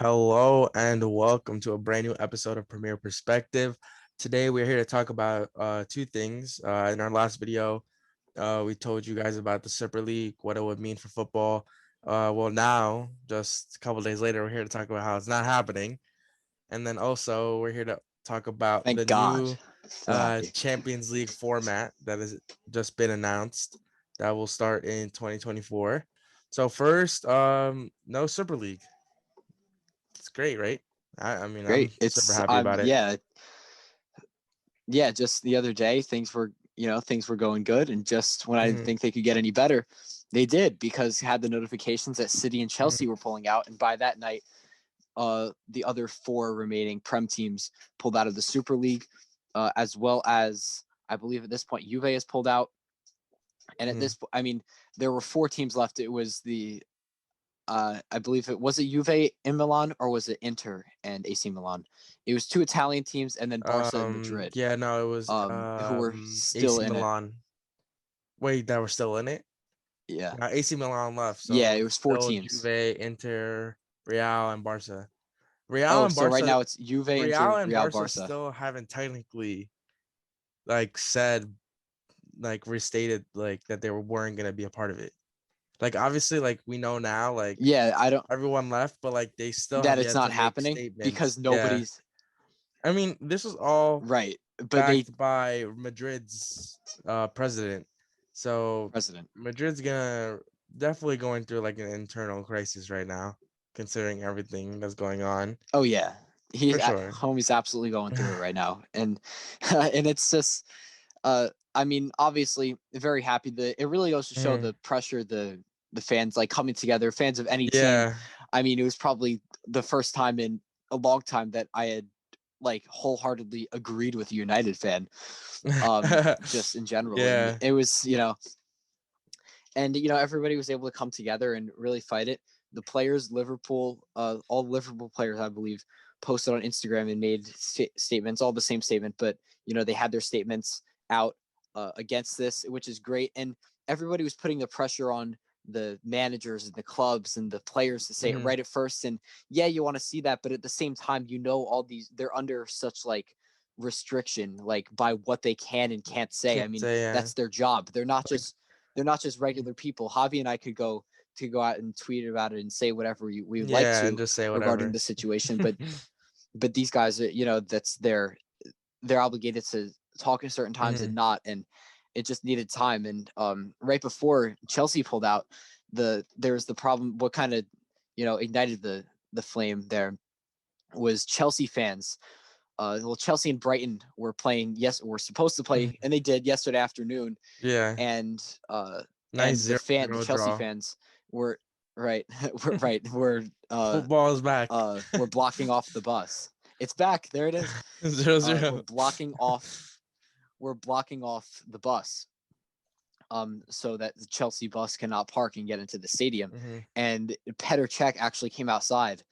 Hello and welcome to a brand new episode of Premier Perspective. Today we're here to talk about two things. In our last video, we told you guys about the Super League, what it would mean for football. Well, now, just a couple days later, we're here to talk about how it's not happening. And then also, we're here to talk about the Thank God. new So happy. Champions League format that has just been announced that will start in 2024. So first, no Super League. It's great, right? I mean, I'm Great. super It's happy about it. yeah, just the other day things were going good, and just when I didn't Mhm, think they could get any better, they did, because had the notifications that City and mhm. Chelsea were pulling out, and by that night the other four remaining Prem teams pulled out of the Super League, as well as I believe at this point Juve has pulled out, and at Mhm. this I mean there were four teams left. It was the I believe it was Juve in Milan, or was it Inter and AC Milan? It was two Italian teams, and then Barca and Madrid, Yeah, no, it was who were still AC in it. Milan. Wait, that were still in it? Yeah, Now AC Milan left, yeah, so it it's was four still teams. Juve, Inter, Real, and Barca. Real Oh, and so right Barca, now it's Juve, Real Inter, and Real, Barca Barca. still haven't technically said restated that they weren't gonna be a part of it. Like obviously, we know now, Yeah, I don't everyone left, but they still that have it's yet to not make happening statements. because Yeah. nobody's I mean, this was all right, but they backed by Madrid's president. So president. Madrid's gonna definitely going through an internal crisis right now, considering everything that's going on. Oh yeah, For sure. homie's absolutely going through it right now, and and it's just I mean, obviously, very happy that it really goes to show Mhm. the pressure the fans like coming together, fans of any team. Yeah. I mean, it was probably the first time in a long time that I had like wholeheartedly agreed with a United fan, just in general, and Yeah. it was and everybody was able to come together and really fight it. The players, Liverpool, all Liverpool players, I believe, posted on Instagram and made statements, all the same statement, but they had their statements out against this, which is great. And everybody was putting the pressure on the managers and the clubs and the players to say it Mhm. right at first. And yeah, you want to see that, but at the same time, all these they're under such like restriction, like by what they can and can't say. I Can't mean, say yeah. that's their job. Like, They're not just mhm. regular people. Javi and I could go out and tweet about it and say whatever we would like Yeah, and to just say regarding whatever. the situation, but these guys, that's they're obligated to talk at certain times and Mhm. not, and it just needed time. And right before Chelsea pulled out, there was the problem. What kind of ignited the flame there was Chelsea fans. Well, Chelsea and Brighton were playing. Yes, were supposed to play, Mhm. and they did yesterday afternoon, Yeah. and uh Nice and zero the zero Chelsea draw. fans were right were right Football is back. were blocking off the bus. It's back. There it is. Zero We're zero. blocking off the bus, so that the Chelsea bus cannot park and get into the stadium. Mhm. And Petr Cech actually came outside.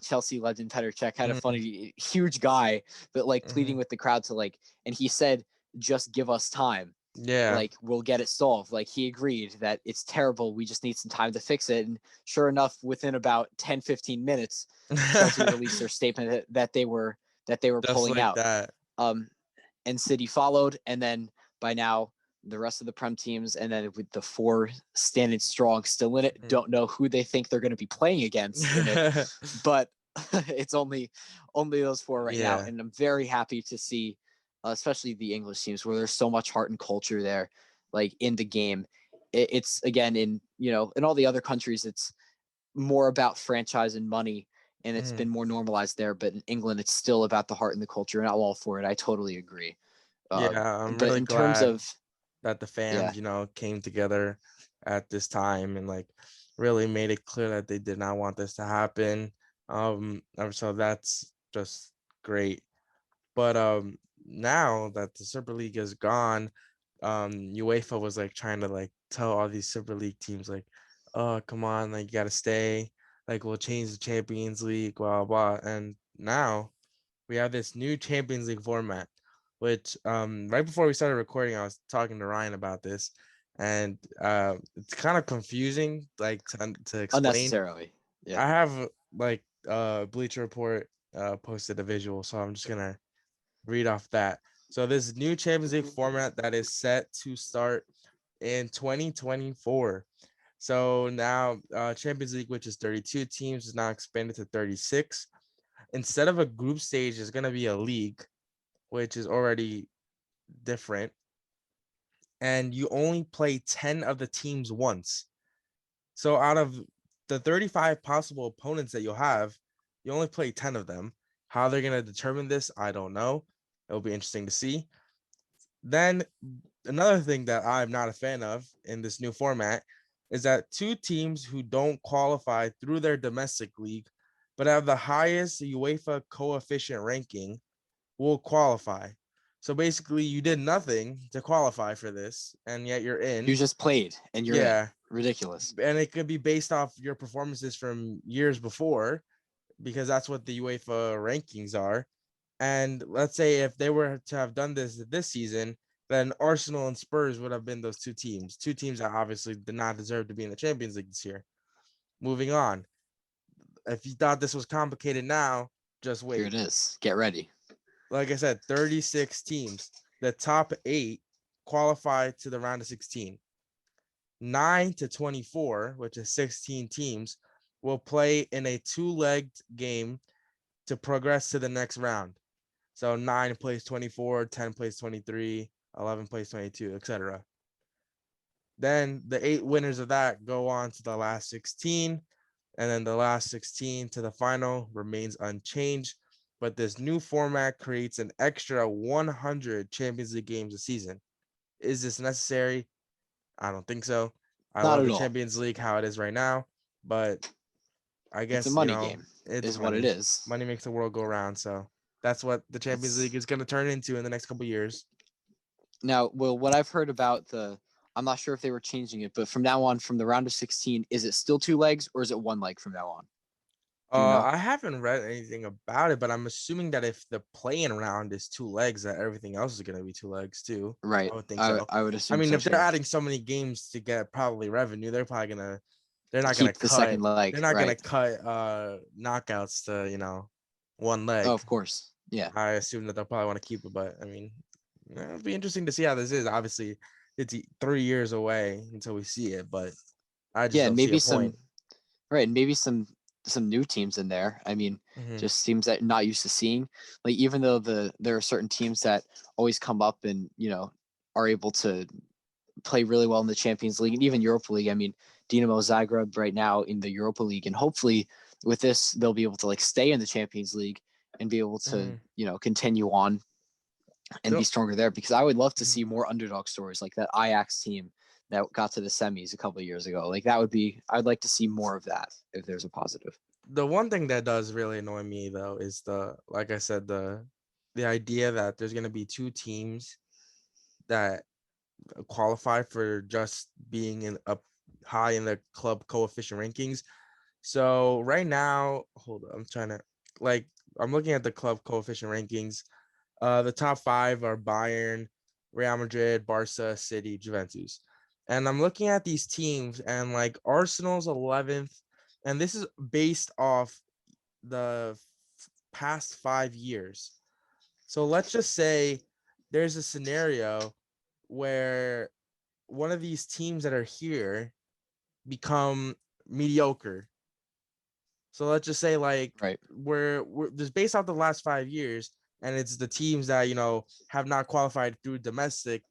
Chelsea legend Petr Cech had a Mhm. funny, huge guy, but like pleading Mhm. with the crowd to and he said, "Just give us time. Yeah. Like we'll get it solved." Like he agreed that it's terrible. We just need some time to fix it. And sure enough, within about 10-15 minutes, Chelsea released their statement that they were Just pulling like out. that. Um, and City followed, and then by now the rest of the Prem teams, and then with the four standing strong still in it, Mhm. don't know who they think they're going to be playing against in it, but it's only those four right now, Yeah. and I'm very happy to see, especially the English teams, where there's so much heart and culture there, like in the game. It's again in all the other countries, it's more about franchise and money, and it's been Mhm. more normalized there. But in England, it's still about the heart and the culture, and I'm all for it. I totally agree. Uh, Yeah, I'm but really in terms glad of that the yeah, fans, came together at this time and really made it clear that they did not want this to happen. So that's just great. But now that the Super League is gone, UEFA was trying to tell all these Super League teams oh come on, you gotta stay. We'll change the Champions League, blah blah. And now we have this new Champions League format, which right before we started recording, I was talking to Ryan about this, and it's kind of confusing to explain. unnecessarily. Yeah. I have like Bleacher Report posted a visual, so I'm just gonna read off that. So this new Champions League format that is set to start in 2024. So now Champions League, which is 32 teams, is now expanded to 36. Instead of a group stage, it's going to be a league, which is already different. And you only play 10 of the teams once. So out of the 35 possible opponents that you'll have, you only play 10 of them. How they're going to determine this, I don't know. It'll be interesting to see. Then another thing that I'm not a fan of in this new format is that two teams who don't qualify through their domestic league but have the highest UEFA coefficient ranking will qualify. So basically, you did nothing to qualify for this, and yet you're You in. just played and you're in. Yeah, Ridiculous. and it could be based off your performances from years before, because that's what the UEFA rankings are. And let's say if they were to have done this season, then Arsenal and Spurs would have been those two teams that obviously did not deserve to be in the Champions League this year. Moving on. If you thought this was complicated now, just Here wait. it is. Get ready. Like I said, 36 teams. The top 8 qualify to the round of 16. 9 to 24, which is 16 teams, will play in a two-legged game to progress to the next round. So 9 plays 24, 10 plays 23, 11 plays 22, etc. Then the 8 winners of that go on to the last 16, and then the last 16 to the final remains unchanged. But this new format creates an extra 100 Champions League games a season. Is this necessary? I don't think so. I Not love at the all. Champions League how it is right now, but I It's a guess, money game, it's is what it money. is. Money makes the world go round. So that's what the Champions It's League is going to turn into in the next couple of years. now, well, what I've heard about I'm not sure if they were changing it, but from now on, from the round of 16, is it still 2 legs or is it 1 leg from now on? Do you know? I haven't read anything about it, but I'm assuming that if the playing round is 2 legs, that everything else is going to be 2 legs too. Right. I would think so. I would I assume mean, so if they're too. adding so many games to get probably revenue, they're not gonna Keep the second cut leg. Right. knockouts to 1 Oh, leg. of course. Yeah. I assume that they'll probably want to keep it, but I mean, it'll be interesting to see how this is. Obviously, it's 3 years away until we see it, but I just Yeah, and don't see maybe a point. maybe some new teams in there. I mean, Mhm. just teams that not used to seeing. Like even though there are certain teams that always come up and are able to play really well in the Champions League and even Europa League. I mean, Dinamo Zagreb right now in the Europa League, and hopefully with this they'll be able to like stay in the Champions League and be able to Mhm. continue on and be So, stronger there. Because I would love to mhm. see more underdog stories like that Ajax team that got to the semis a couple of years ago. Like that would be, I'd like to see more of that if there's a positive. The one thing that does really annoy me though is like I said, the idea that there's gonna be 2 teams that qualify for just being in up high in the club coefficient rankings. So right now, hold on, I'm looking at the club coefficient rankings. The top 5 are Bayern, Real Madrid, Barca, City, Juventus. And I'm looking at these teams and like Arsenal's 11th, and this is based off the past 5 years. So let's just say there's a scenario where one of these teams that are here become mediocre. So let's just say like Right. we're just based off the last 5 years, and it's the teams that have not qualified through domestic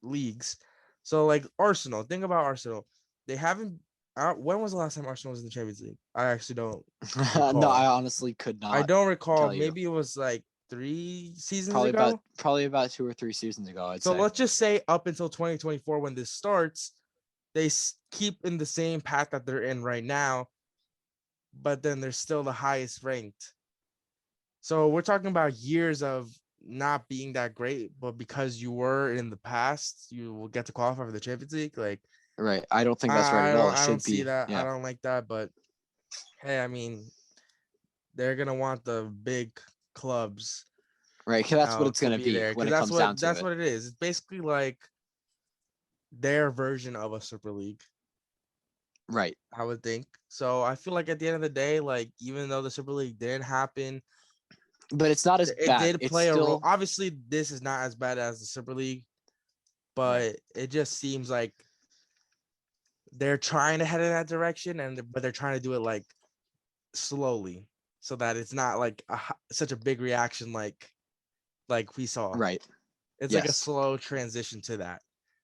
leagues. So like Arsenal, think about Arsenal. They haven't. When was the last time Arsenal was in the Champions League? I actually don't No, I recall. honestly could I not don't recall. tell you. Maybe it was like 3 seasons ago. Probably about 2 or 3 seasons ago, I'd So say. let's just say up until 2024 when this starts, they keep in the same path that they're in right now, but then they're still the highest ranked. So we're talking about years of not being that great, but because you were in the past, you will get to qualify for the Champions League. Like Right. I don't think that's right I at all. don't It I don't should see be. that. I Yeah. don't like that. But hey, I mean, they're gonna want the big clubs Right. 'Cause that's what it's to gonna be be there when because it that's comes down what to that's it. what it is. It's basically like their version of a Super League. Right. I would think. So I feel like at the end of the day, like even though the Super League didn't happen, But it's not as it bad. did It's play a role. still Obviously, this is not as bad as the Super League, right. but it just seems like they're trying to head in that direction, but they're trying to do it like slowly, so that it's not like such a big reaction like we saw. Right. It's like a Yes. slow transition to that.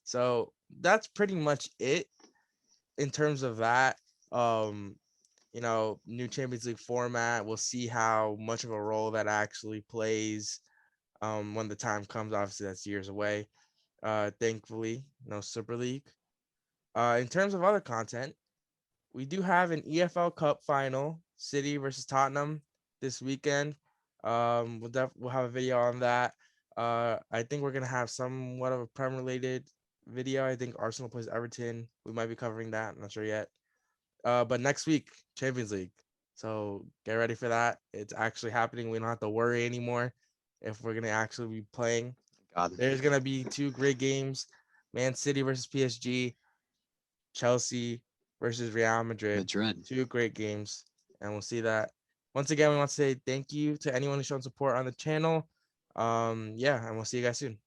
So that's pretty much it in terms of that. Um, new Champions League format. We'll see how much of a role that actually plays when the time comes. Obviously, that's years away. Thankfully, no Super League. In terms of other content, we do have an EFL Cup final, City versus Tottenham this weekend. We'll have a video on that. I think we're gonna have somewhat of a Prem related video. I think Arsenal plays Everton. We might be covering that. I'm not sure yet. But next week, Champions League. So get ready for that. It's actually happening. We don't have to worry anymore if we're gonna actually be playing. God. There's gonna be two great games: Man City versus PSG, Chelsea versus Real Madrid. Madrid. Two great games, and we'll see that. Once again, we want to say thank you to anyone who's shown support on the channel. Yeah, and we'll see you guys soon.